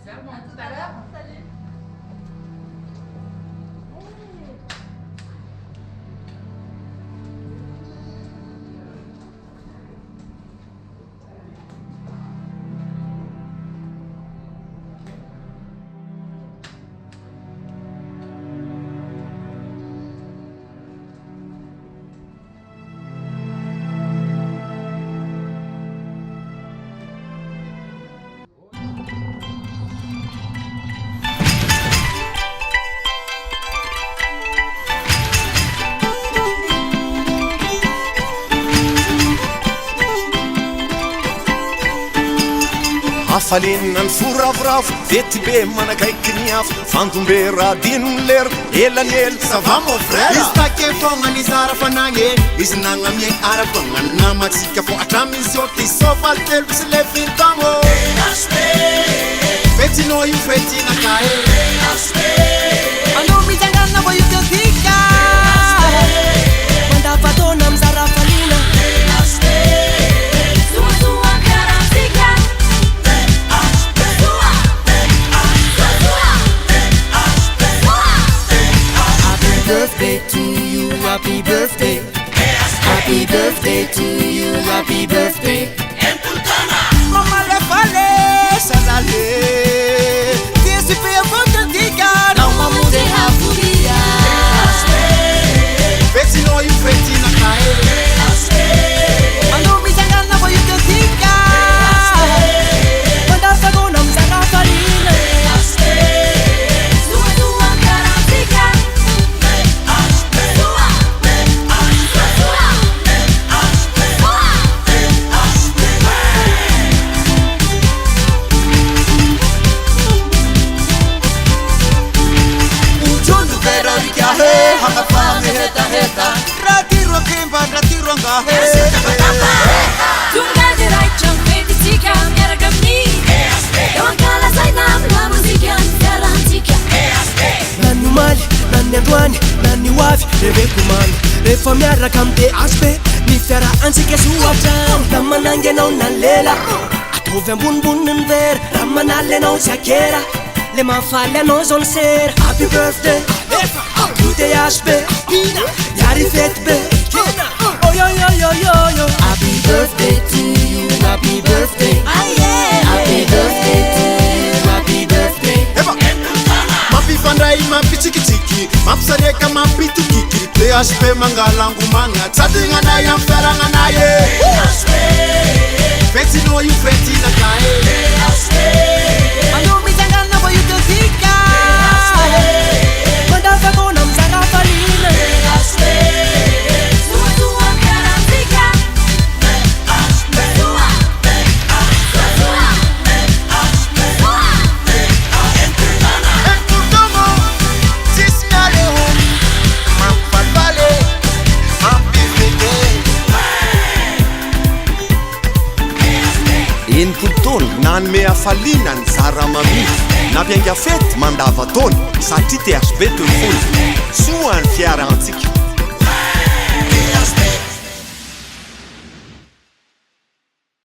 super, bon, à tout à l'heure. Salut. Afalenany foravoravo vety be manakaiky ny afo fandombe radinony lera elanely sava mon frère izy take fogna ny zara fanagny izy nagnamie ara-pognany namatsika fo atramizy ôty sovaly telo sy le fintamo fetinao io fetinaka anao mitsangana vo io teotika mandavatona amizara falina Birthday to you, happy birthday. Happy birthday to you, happy birthday. mama le fale salale kesi pe foto tika Não vamos errar por dia. fetinao io fetinaka anao mitsangana vo io teotika mandavatona amizara falina ratiro kimba ratiro ngahe Tunga dirai champeti tika meragamni. Dewan kala sai nam la musica garantica. nanny maly nanny androany nanny oavy revekomany rehefa miaraka amide asbe ny fiara antsika soatra da manangy anao nalela atovy ambonimboniny ny vera raha manaly anao tsy akera le mahafaly anao zao ny sera happy birthday ute asbe yary fety be oyoyoyoyoyo Happy birthday to you, happy birthday. Happy birthday to you, happy birthday. mampifandray mampitsikitsiki mampisareka mampitokiki le aspe mangalangomagna tsadignaday amy fiaragnanay fetinao io fetinaka anao mitsangana vo io teotika mandavatona amizara falina Entutamo, sismiale hon mampalvale mampifete eny tontolo nanome hafaliana ny zara mamily nampiainga fety mandavatona satria THB teo fony soa ny fiara antsika